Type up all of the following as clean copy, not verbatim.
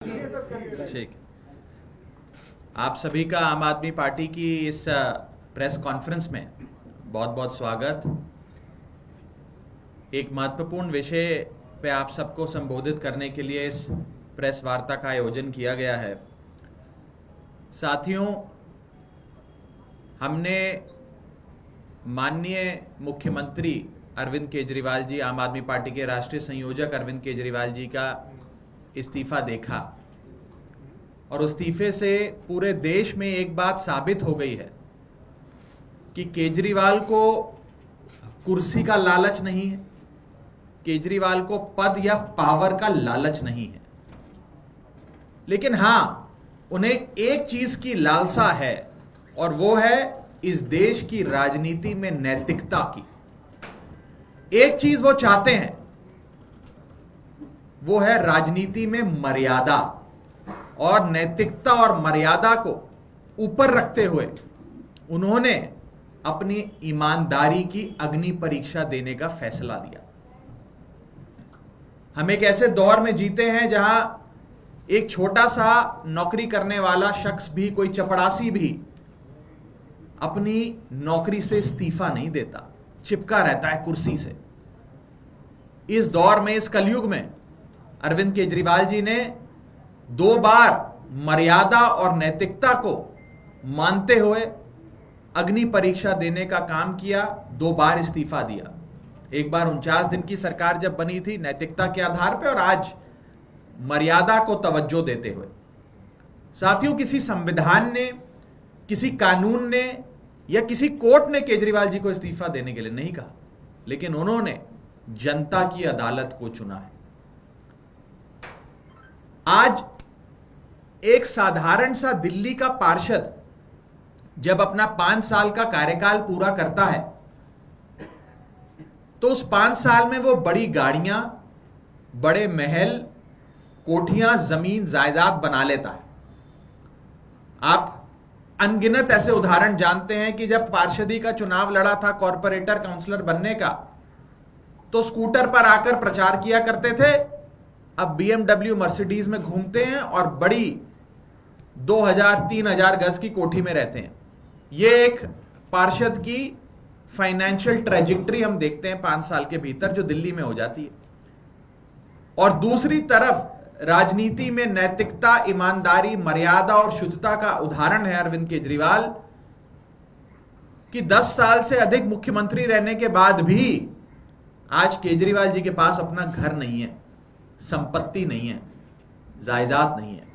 ठीक। आप सभी का आम आदमी पार्टी की इस प्रेस कॉन्फ्रेंस में बहुत बहुत स्वागत। एक महत्वपूर्ण विषय पे आप सबको संबोधित करने के लिए इस प्रेस वार्ता का आयोजन किया गया है। साथियों, हमने माननीय मुख्यमंत्री अरविंद केजरीवाल जी, आम आदमी पार्टी के राष्ट्रीय संयोजक अरविंद केजरीवाल जी का इस्तीफा देखा और उस इस्तीफे से पूरे देश में एक बात साबित हो गई है कि केजरीवाल को कुर्सी का लालच नहीं है, केजरीवाल को पद या पावर का लालच नहीं है, लेकिन हां, उन्हें एक चीज की लालसा है और वो है इस देश की राजनीति में नैतिकता की। एक चीज वो चाहते हैं, वो है राजनीति में मर्यादा, और नैतिकता और मर्यादा को ऊपर रखते हुए उन्होंने अपनी ईमानदारी की अग्नि परीक्षा देने का फैसला दिया। हम एक ऐसे दौर में जीते हैं जहां एक छोटा सा नौकरी करने वाला शख्स भी, कोई चपड़ासी भी अपनी नौकरी से इस्तीफा नहीं देता, चिपका रहता है कुर्सी से। इस दौर में, इस कलयुग में अरविंद केजरीवाल जी ने 2 बार मर्यादा और नैतिकता को मानते हुए अग्नि परीक्षा देने का काम किया, 2 बार इस्तीफा दिया। एक बार 49 दिन की सरकार जब बनी थी नैतिकता के आधार पर, और आज मर्यादा को तवज्जो देते हुए। साथियों, किसी संविधान ने, किसी कानून ने या किसी कोर्ट ने केजरीवाल जी को इस्तीफा देने के लिए नहीं कहा, लेकिन उन्होंने जनता की अदालत को चुना है। आज एक साधारण सा दिल्ली का पार्षद जब अपना 5 साल का कार्यकाल पूरा करता है तो उस 5 साल में वो बड़ी गाड़ियां, बड़े महल, कोठियां, जमीन जायदाद बना लेता है। आप अनगिनत ऐसे उदाहरण जानते हैं कि जब पार्षदी का चुनाव लड़ा था कॉर्पोरेटर काउंसलर बनने का, तो स्कूटर पर आकर प्रचार किया करते थे। अब BMW मर्सिडीज में घूमते हैं और बड़ी 2000-3000 गज की कोठी में रहते हैं। ये एक पार्षद की फाइनेंशियल ट्रेजेक्टरी हम देखते हैं 5 साल के भीतर जो दिल्ली में हो जाती है। और दूसरी तरफ राजनीति में नैतिकता, ईमानदारी, मर्यादा और शुद्धता का उदाहरण है अरविंद केजरीवाल, कि 10 साल से अधिक मुख्यमंत्री रहने के बाद भी आज केजरीवाल जी के पास अपना घर नहीं है, संपत्ति नहीं है, जायदाद नहीं है।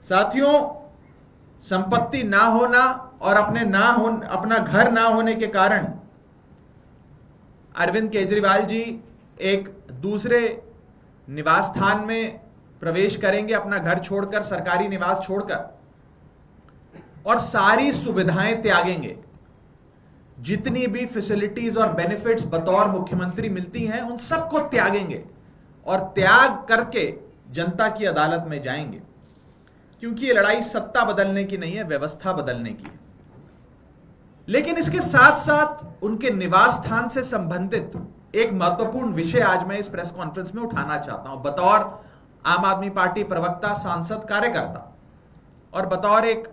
साथियों, संपत्ति ना होना और अपना घर ना होने के कारण अरविंद केजरीवाल जी एक दूसरे निवास स्थान में प्रवेश करेंगे, अपना घर छोड़कर, सरकारी निवास छोड़कर, और सारी सुविधाएं त्यागेंगे। जितनी भी फैसिलिटीज और बेनिफिट्स बतौर मुख्यमंत्री मिलती हैं उन सबको त्यागेंगे और त्याग करके जनता की अदालत में जाएंगे, क्योंकि ये लड़ाई सत्ता बदलने की नहीं है, व्यवस्था बदलने की है। लेकिन इसके साथ साथ उनके निवास स्थान से संबंधित एक महत्वपूर्ण विषय आज मैं इस प्रेस कॉन्फ्रेंस में उठाना चाहता हूं, बतौर आम आदमी पार्टी प्रवक्ता, सांसद, कार्यकर्ता और बतौर एक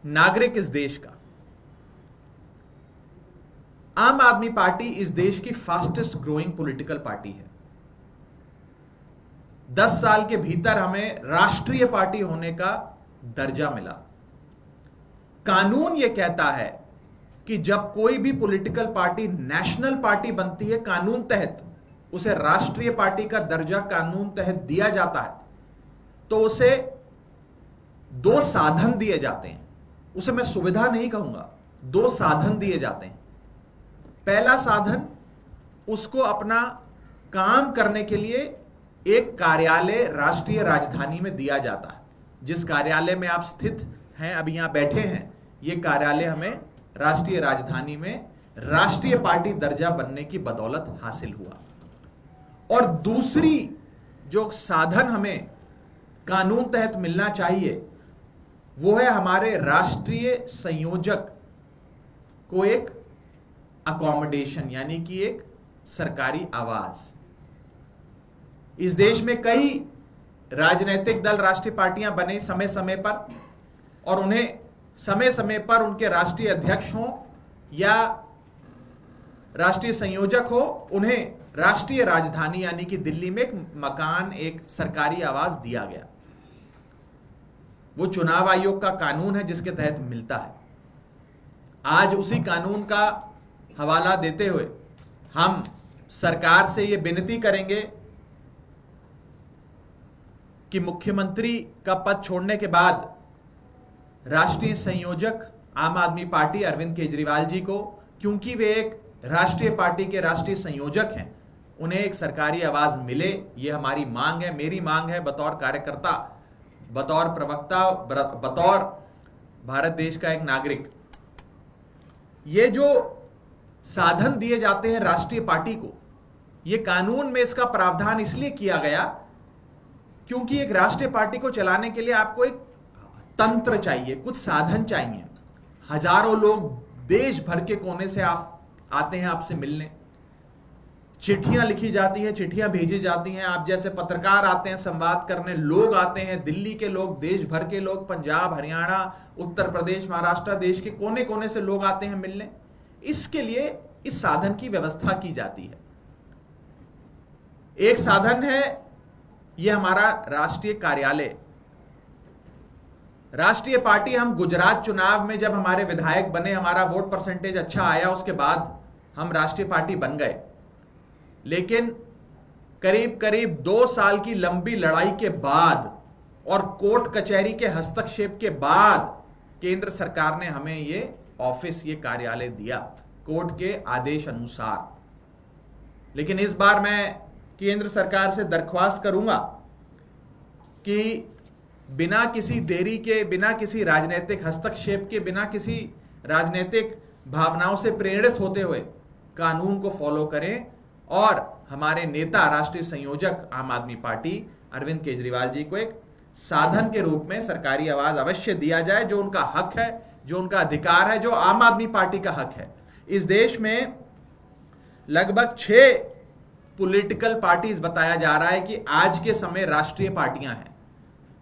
नागरिक इस देश का। आम आदमी पार्टी इस देश की फास्टेस्ट ग्रोइंग पॉलिटिकल पार्टी है। 10 साल के भीतर हमें राष्ट्रीय पार्टी होने का दर्जा मिला। कानून यह कहता है कि जब कोई भी पॉलिटिकल पार्टी नेशनल पार्टी बनती है, कानून तहत उसे राष्ट्रीय पार्टी का दर्जा कानून तहत दिया जाता है, तो उसे 2 साधन दिए जाते हैं। उसे मैं सुविधा नहीं कहूंगा, 2 साधन दिए जाते हैं। पहला साधन, उसको अपना काम करने के लिए एक कार्यालय राष्ट्रीय राजधानी में दिया जाता है। जिस कार्यालय में आप स्थित हैं, अभी यहां बैठे हैं, यह कार्यालय हमें राष्ट्रीय राजधानी में राष्ट्रीय पार्टी दर्जा बनने की बदौलत हासिल हुआ। और दूसरी जो साधन हमें कानून तहत मिलना चाहिए, वो है हमारे राष्ट्रीय संयोजक को एक अकोमोडेशन, यानी कि एक सरकारी आवास। इस देश में कई राजनीतिक दल, राष्ट्रीय पार्टियां बने समय समय पर, और उन्हें समय समय पर उनके राष्ट्रीय अध्यक्ष हों या राष्ट्रीय संयोजक हो, उन्हें राष्ट्रीय राजधानी यानी कि दिल्ली में एक मकान, एक सरकारी आवास दिया गया। वो चुनाव आयोग का कानून है जिसके तहत मिलता है। आज उसी कानून का हवाला देते हुए हम सरकार से ये विनती करेंगे कि मुख्यमंत्री का पद छोड़ने के बाद राष्ट्रीय संयोजक आम आदमी पार्टी अरविंद केजरीवाल जी को, क्योंकि वे एक राष्ट्रीय पार्टी के राष्ट्रीय संयोजक हैं, उन्हें एक सरकारी आवाज मिले। ये हमारी मांग है, मेरी मांग है, बतौर कार्यकर्ता, बतौर प्रवक्ता, बतौर भारत देश का एक नागरिक। ये जो साधन दिए जाते हैं राष्ट्रीय पार्टी को, ये कानून में इसका प्रावधान इसलिए किया गया क्योंकि एक राष्ट्रीय पार्टी को चलाने के लिए आपको एक तंत्र चाहिए, कुछ साधन चाहिए। हजारों लोग देश भर के कोने से आप आते हैं आपसे मिलने, चिट्ठियां लिखी जाती हैं, चिट्ठियां भेजी जाती हैं, आप जैसे पत्रकार आते हैं संवाद करने, लोग आते हैं, दिल्ली के लोग, देश भर के लोग, पंजाब, हरियाणा, उत्तर प्रदेश, महाराष्ट्र, देश के कोने कोने से लोग आते हैं मिलने। इसके लिए इस साधन की व्यवस्था की जाती है। एक साधन है ये हमारा राष्ट्रीय कार्यालय। राष्ट्रीय पार्टी, हम गुजरात चुनाव में जब हमारे विधायक बने, हमारा वोट परसेंटेज अच्छा आया, उसके बाद हम राष्ट्रीय पार्टी बन गए। लेकिन करीब करीब 2 साल की लंबी लड़ाई के बाद और कोर्ट कचहरी के हस्तक्षेप के बाद केंद्र सरकार ने हमें ये ऑफिस, ये कार्यालय दिया कोर्ट के आदेश अनुसार। लेकिन इस बार मैं केंद्र सरकार से दरख्वास्त करूंगा कि बिना किसी देरी के, बिना किसी राजनीतिक हस्तक्षेप के, बिना किसी राजनीतिक भावनाओं से प्रेरित होते हुए कानून को फॉलो करें और हमारे नेता, राष्ट्रीय संयोजक आम आदमी पार्टी अरविंद केजरीवाल जी को एक साधन के रूप में सरकारी आवाज अवश्य दिया जाए, जो उनका हक है, जो उनका अधिकार है, जो आम आदमी पार्टी का हक है। इस देश में लगभग 6 पॉलिटिकल पार्टीज बताया जा रहा है कि आज के समय राष्ट्रीय पार्टियां हैं।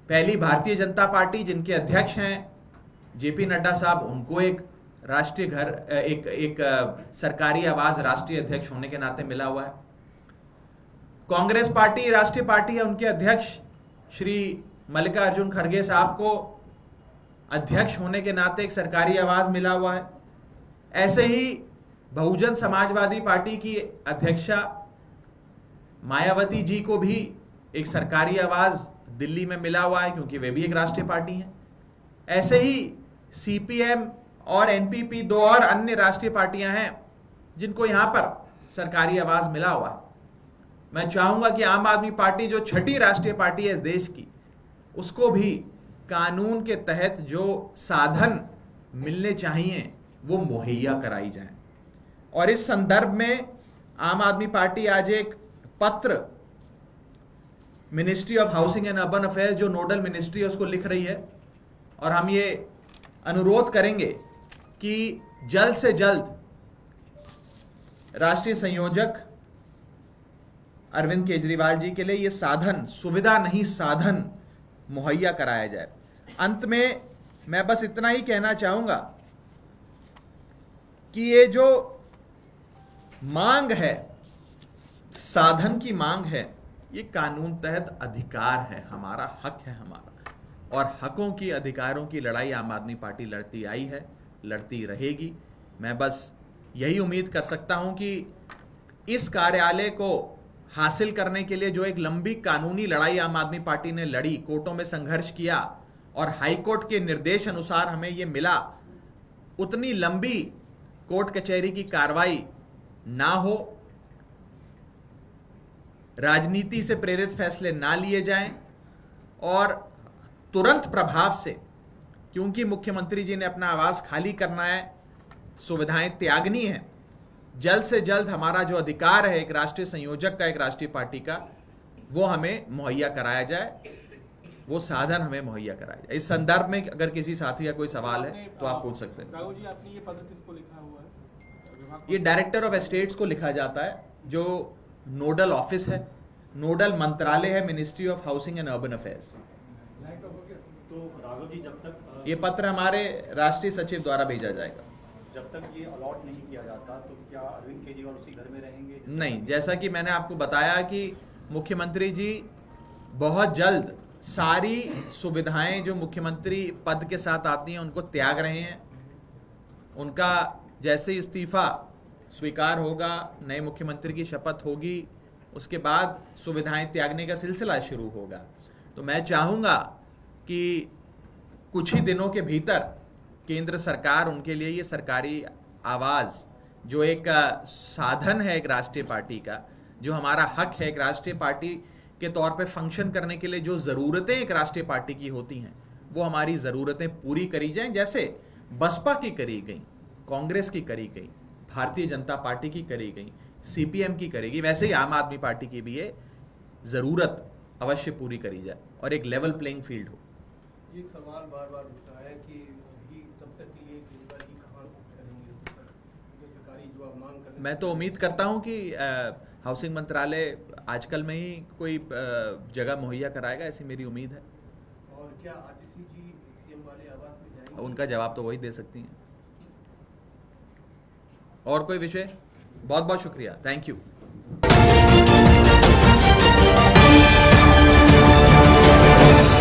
पहली भारतीय जनता पार्टी, जिनके अध्यक्ष हैं जेपी नड्डा साहब, उनको एक राष्ट्रीय घर, एक सरकारी आवास राष्ट्रीय अध्यक्ष होने के नाते मिला हुआ है। कांग्रेस पार्टी राष्ट्रीय पार्टी है, उनके अध्यक्ष श्री मल्लिकार्जुन खड़गे साहब को अध्यक्ष होने के नाते एक सरकारी आवास मिला हुआ है। ऐसे ही बहुजन समाजवादी पार्टी की अध्यक्षा मायावती जी को भी एक सरकारी आवास दिल्ली में मिला हुआ है, क्योंकि वे भी एक राष्ट्रीय पार्टी हैं। ऐसे ही सीपीएम और एनपीपी, 2 और अन्य राष्ट्रीय पार्टियां हैं जिनको यहां पर सरकारी आवास मिला हुआ है। मैं चाहूंगा कि आम आदमी पार्टी, जो 6ठी राष्ट्रीय पार्टी है इस देश की, उसको भी कानून के तहत जो साधन मिलने चाहिए वो मुहैया कराई जाए। और इस संदर्भ में आम आदमी पार्टी आज एक पत्र ministry of housing and urban affairs, जो नोडल मिनिस्ट्री है, उसको लिख रही है। और हम ये अनुरोध करेंगे कि जल्द से जल्द राष्ट्रीय संयोजक अरविंद केजरीवाल जी के लिए ये साधन, सुविधा नहीं साधन, मुहैया कराया जाए। अंत में मैं बस इतना ही कहना चाहूंगा कि ये जो मांग है, साधन की मांग है, ये कानून तहत अधिकार है, हमारा हक है हमारा। और हकों की, अधिकारों की लड़ाई आम आदमी पार्टी लड़ती आई है, लड़ती रहेगी। मैं बस यही उम्मीद कर सकता हूं कि इस कार्यालय को हासिल करने के लिए जो एक लंबी कानूनी लड़ाई आम आदमी पार्टी ने लड़ी, कोर्टों में संघर्ष किया और हाईकोर्ट के निर्देश अनुसार हमें ये मिला, उतनी लंबी कोर्ट कचहरी की कार्रवाई ना हो, राजनीति से प्रेरित फैसले ना लिए जाएं और तुरंत प्रभाव से, क्योंकि मुख्यमंत्री जी ने अपना आवास खाली करना है, सुविधाएं त्यागनी है, जल्द से जल्द हमारा जो अधिकार है एक राष्ट्रीय संयोजक का, एक राष्ट्रीय पार्टी का, वो हमें मुहैया कराया जाए, वो साधन हमें मुहैया कराया जाए। इस संदर्भ में अगर किसी साथी का कोई सवाल है तो आप पूछ सकते हैं। राघव जी, आपने ये पत्र किसको लिखा हुआ है? ये डायरेक्टर ऑफ एस्टेट्स को लिखा जाता है, जो नोडल ऑफिस है। नोडल मंत्रालय है ministry of housing and urban affairs. तो राघव जी, जब तक ये पत्र हमारे राष्ट्रीय सचिव द्वारा भेजा जाएगा। जब तक ये अलॉट नहीं किया जाता तो क्या अरविंद केजरीवाल उसी घर में रहेंगे? नहीं, जैसा कि मैंने आपको बताया कि मुख्यमंत्री जी बहुत जल्द सारी सुविधाएं जो मुख्यमंत्री पद के साथ आती हैं उनको त्याग रहे हैं। उनका जैसे ही इस्तीफा स्वीकार होगा, नए मुख्यमंत्री की शपथ होगी, उसके बाद सुविधाएं त्यागने का सिलसिला शुरू होगा। तो मैं चाहूँगा कि कुछ ही दिनों के भीतर केंद्र सरकार उनके लिए ये सरकारी आवाज़, जो एक साधन है एक राष्ट्रीय पार्टी का, जो हमारा हक है एक राष्ट्रीय पार्टी के तौर पे फंक्शन करने के लिए, जो ज़रूरतें एक राष्ट्रीय पार्टी की होती हैं, वो हमारी ज़रूरतें पूरी करी जाएं। जैसे बसपा की करी गई, कांग्रेस की करी गई, भारतीय जनता पार्टी की करी गई, सीपीएम की करेगी, वैसे ही आम आदमी पार्टी की भी ये ज़रूरत अवश्य पूरी करी जाए और एक लेवल प्लेइंग फील्ड हो। एक सवाल बार बार उठता है कि अभी तब तक के लिए केजरीवाल जी कहाँ करेंगे जो सरकारी जो आप मांग कर रहे हैं? मैं तो उम्मीद करता हूं कि हाउसिंग मंत्रालय आजकल में ही कोई जगह मुहैया कराएगा, ऐसी मेरी उम्मीद है। और क्या आतिशी जी सीएम वाले आवास में जाएंगे? उनका जवाब तो वही दे सकती हैं। और कोई विषय? बहुत बहुत शुक्रिया, थैंक यू।